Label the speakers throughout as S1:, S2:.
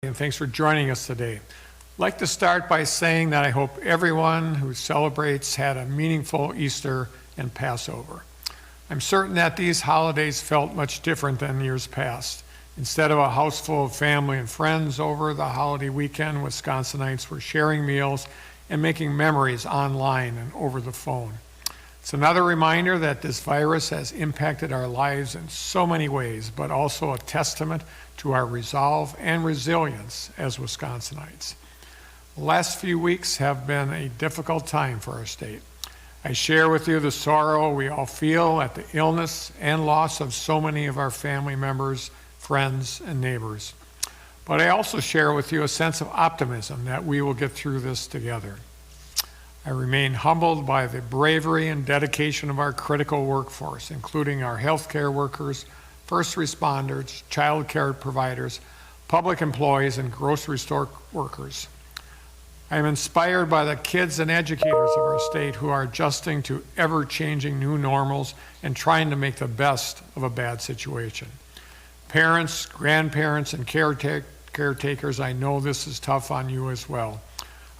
S1: And thanks for joining us today. I'd like to start by saying that I hope everyone who celebrates had a meaningful Easter and Passover. I'm certain that these holidays felt much different than years past. Instead of a house full of family and friends over the holiday weekend, Wisconsinites were sharing meals and making memories online and over the phone. It's another reminder that this virus has impacted our lives in so many ways, but also a testament to our resolve and resilience as Wisconsinites. The last few weeks have been a difficult time for our state. I share with you the sorrow we all feel at the illness and loss of so many of our family members, friends, and neighbors. But I also share with you a sense of optimism that we will get through this together. I remain humbled by the bravery and dedication of our critical workforce, including our healthcare workers, first responders, child care providers, public employees, and grocery store workers. I am inspired by the kids and educators of our state who are adjusting to ever-changing new normals and trying to make the best of a bad situation. Parents, grandparents, and caretakers, I know this is tough on you as well.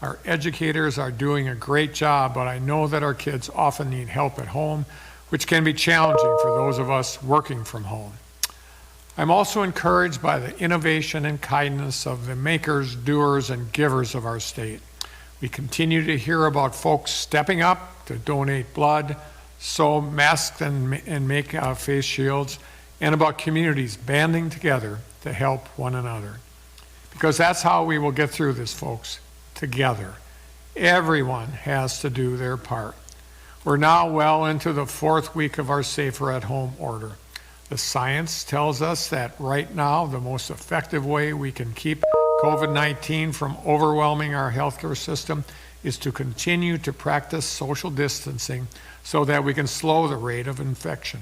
S1: Our educators are doing a great job, but I know that our kids often need help at home, which can be challenging for those of us working from home. I'm also encouraged by the innovation and kindness of the makers, doers, and givers of our state. We continue to hear about folks stepping up to donate blood, sew masks, and make face shields, and about communities banding together to help one another. Because that's how we will get through this, folks. Together. Everyone has to do their part. We're now well into the fourth week of our Safer at Home order. The science tells us that right now the most effective way we can keep COVID-19 from overwhelming our healthcare system is to continue to practice social distancing so that we can slow the rate of infection.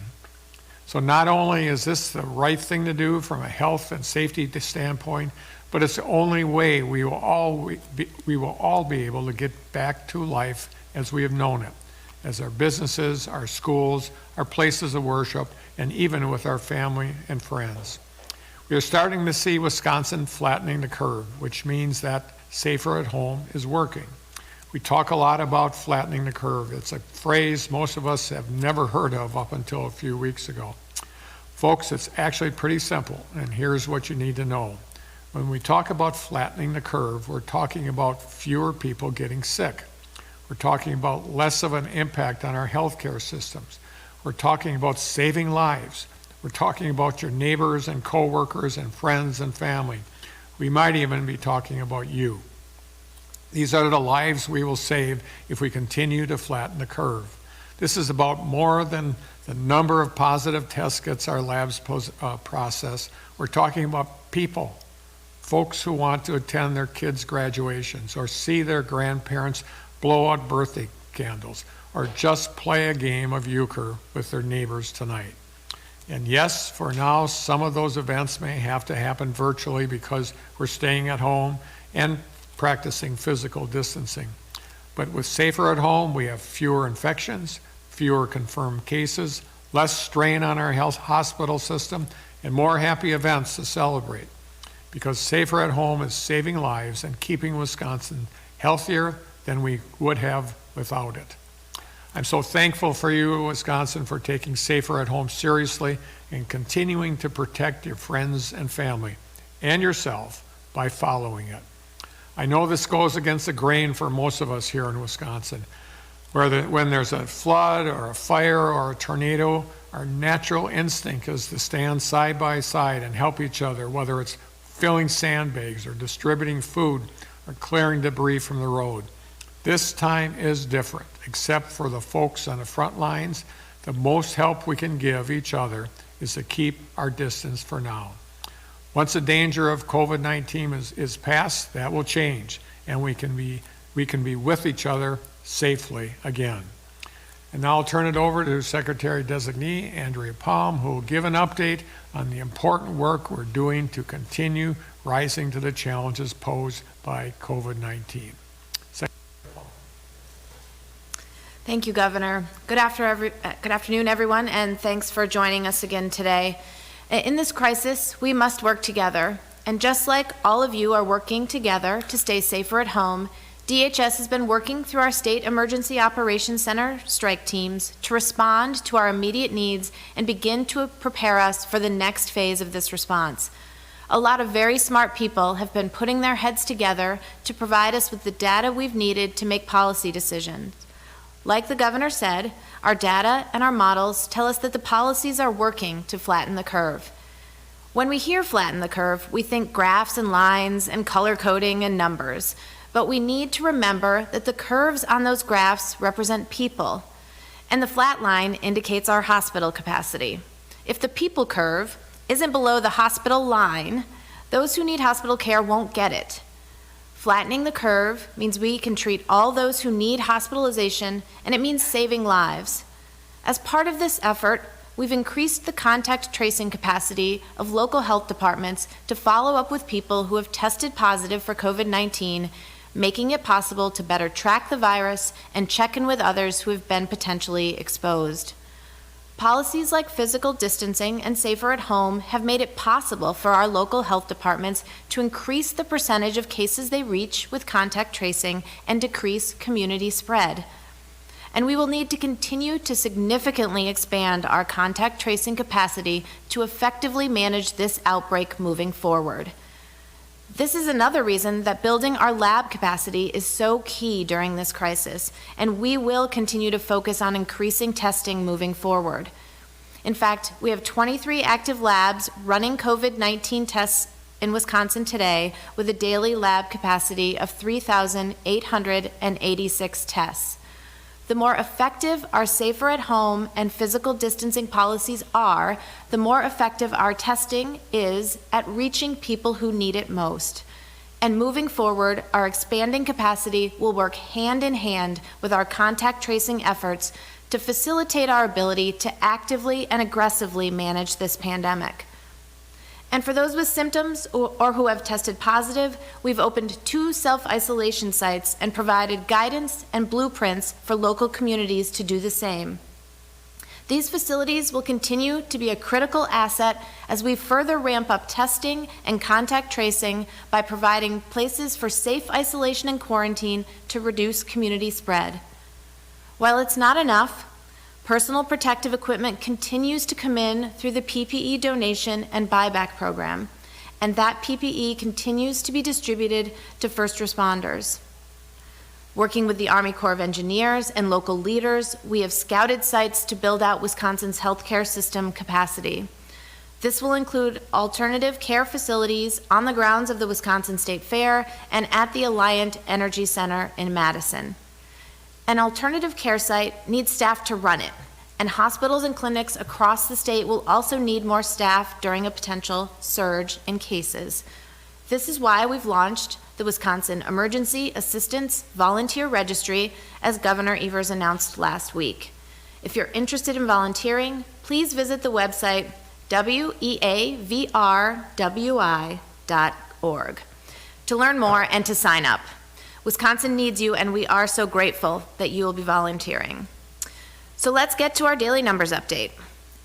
S1: So not only is this the right thing to do from a health and safety standpoint, but it's the only way we will all be able to get back to life as we have known it, as our businesses, our schools, our places of worship, and even with our family and friends. We are starting to see Wisconsin flattening the curve, which means that Safer at Home is working. We talk a lot about flattening the curve. It's a phrase most of us have never heard of up until a few weeks ago. Folks, it's actually pretty simple, and here's what you need to know. When we talk about flattening the curve, we're talking about fewer people getting sick. We're talking about less of an impact on our healthcare systems. We're talking about saving lives. We're talking about your neighbors and coworkers and friends and family. We might even be talking about you. These are the lives we will save if we continue to flatten the curve. This is about more than the number of positive test kits our labs process. We're talking about people. Folks who want to attend their kids' graduations or see their grandparents blow out birthday candles or just play a game of euchre with their neighbors tonight. And yes, for now, some of those events may have to happen virtually because we're staying at home and practicing physical distancing. But with Safer at Home, we have fewer infections, fewer confirmed cases, less strain on our hospital system, and more happy events to celebrate. Because Safer at Home is saving lives and keeping Wisconsin healthier than we would have without it. I'm so thankful for you, Wisconsin, for taking Safer at Home seriously and continuing to protect your friends and family and yourself by following it. I know this goes against the grain for most of us here in Wisconsin. When there's a flood or a fire or a tornado, our natural instinct is to stand side by side and help each other, whether it's filling sandbags or distributing food or clearing debris from the road. This time is different, except for the folks on the front lines. The most help we can give each other is to keep our distance for now. Once the danger of COVID-19 is past, that will change, and we can be with each other safely again. And now I'll turn it over to Secretary-Designee Andrea Palm, who will give an update on the important work we're doing to continue rising to the challenges posed by COVID-19.
S2: Thank you, Governor. Good afternoon, everyone, and thanks for joining us again today. In this crisis, we must work together And just like all of you are working together to stay safer at home, DHS has been working through our State Emergency Operations Center strike teams to respond to our immediate needs and begin to prepare us for the next phase of this response. A lot of very smart people have been putting their heads together to provide us with the data we've needed to make policy decisions. Like the governor said, our data and our models tell us that the policies are working to flatten the curve. When we hear flatten the curve, we think graphs and lines and color coding and numbers. But we need to remember that the curves on those graphs represent people, and the flat line indicates our hospital capacity. If the people curve isn't below the hospital line, those who need hospital care won't get it. Flattening the curve means we can treat all those who need hospitalization, and it means saving lives. As part of this effort, we've increased the contact tracing capacity of local health departments to follow up with people who have tested positive for COVID-19, making it possible to better track the virus and check in with others who have been potentially exposed. Policies like physical distancing and safer at home have made it possible for our local health departments to increase the percentage of cases they reach with contact tracing and decrease community spread. And we will need to continue to significantly expand our contact tracing capacity to effectively manage this outbreak moving forward. This is another reason that building our lab capacity is so key during this crisis, and we will continue to focus on increasing testing moving forward. In fact, we have 23 active labs running COVID-19 tests in Wisconsin today with a daily lab capacity of 3,886 tests. The more effective our safer at home and physical distancing policies are, the more effective our testing is at reaching people who need it most. And moving forward, our expanding capacity will work hand in hand with our contact tracing efforts to facilitate our ability to actively and aggressively manage this pandemic. And for those with symptoms or who have tested positive, we've opened 2 self-isolation sites and provided guidance and blueprints for local communities to do the same. These facilities will continue to be a critical asset as we further ramp up testing and contact tracing by providing places for safe isolation and quarantine to reduce community spread. While it's not enough, personal protective equipment continues to come in through the PPE donation and buyback program, and that PPE continues to be distributed to first responders. Working with the Army Corps of Engineers and local leaders, we have scouted sites to build out Wisconsin's healthcare system capacity. This will include alternative care facilities on the grounds of the Wisconsin State Fair and at the Alliant Energy Center in Madison. An alternative care site needs staff to run it, and hospitals and clinics across the state will also need more staff during a potential surge in cases. This is why we've launched the Wisconsin Emergency Assistance Volunteer Registry, as Governor Evers announced last week. If you're interested in volunteering, please visit the website weavrwi.org to learn more and to sign up. Wisconsin needs you, and we are so grateful that you will be volunteering. So let's get to our daily numbers update.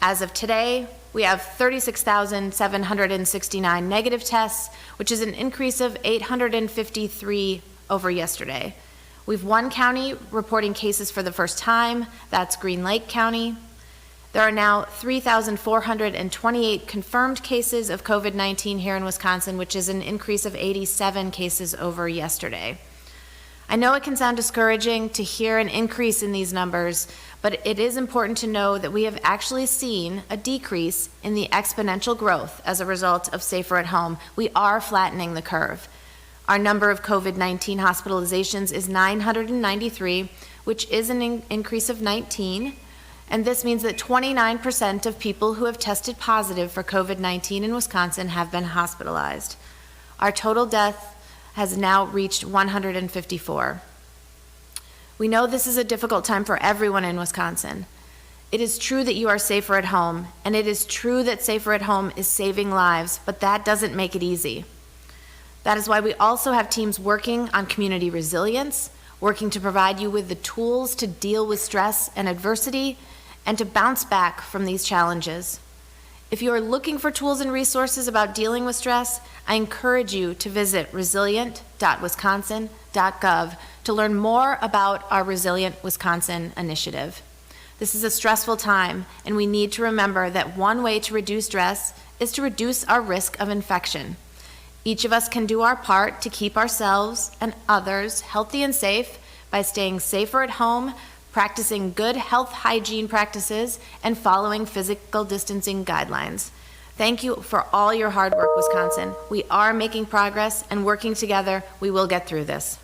S2: As of today, we have 36,769 negative tests, which is an increase of 853 over yesterday. We've 1 county reporting cases for the first time, that's Green Lake County. There are now 3,428 confirmed cases of COVID-19 here in Wisconsin, which is an increase of 87 cases over yesterday. I know it can sound discouraging to hear an increase in these numbers, but it is important to know that we have actually seen a decrease in the exponential growth as a result of safer at home. We are flattening the curve. Our number of COVID-19 hospitalizations is 993, which is an increase of 19, and this means that 29% of people who have tested positive for COVID-19 in Wisconsin have been hospitalized. Our total death has now reached 154. We know this is a difficult time for everyone in Wisconsin. It is true that you are safer at home, and it is true that safer at home is saving lives, but that doesn't make it easy. That is why we also have teams working on community resilience, working to provide you with the tools to deal with stress and adversity, and to bounce back from these challenges. If you are looking for tools and resources about dealing with stress, I encourage you to visit resilient.wisconsin.gov to learn more about our Resilient Wisconsin initiative. This is a stressful time, and we need to remember that one way to reduce stress is to reduce our risk of infection. Each of us can do our part to keep ourselves and others healthy and safe by staying safer at home, practicing good health hygiene practices, and following physical distancing guidelines. Thank you for all your hard work, Wisconsin. We are making progress, and working together, we will get through this.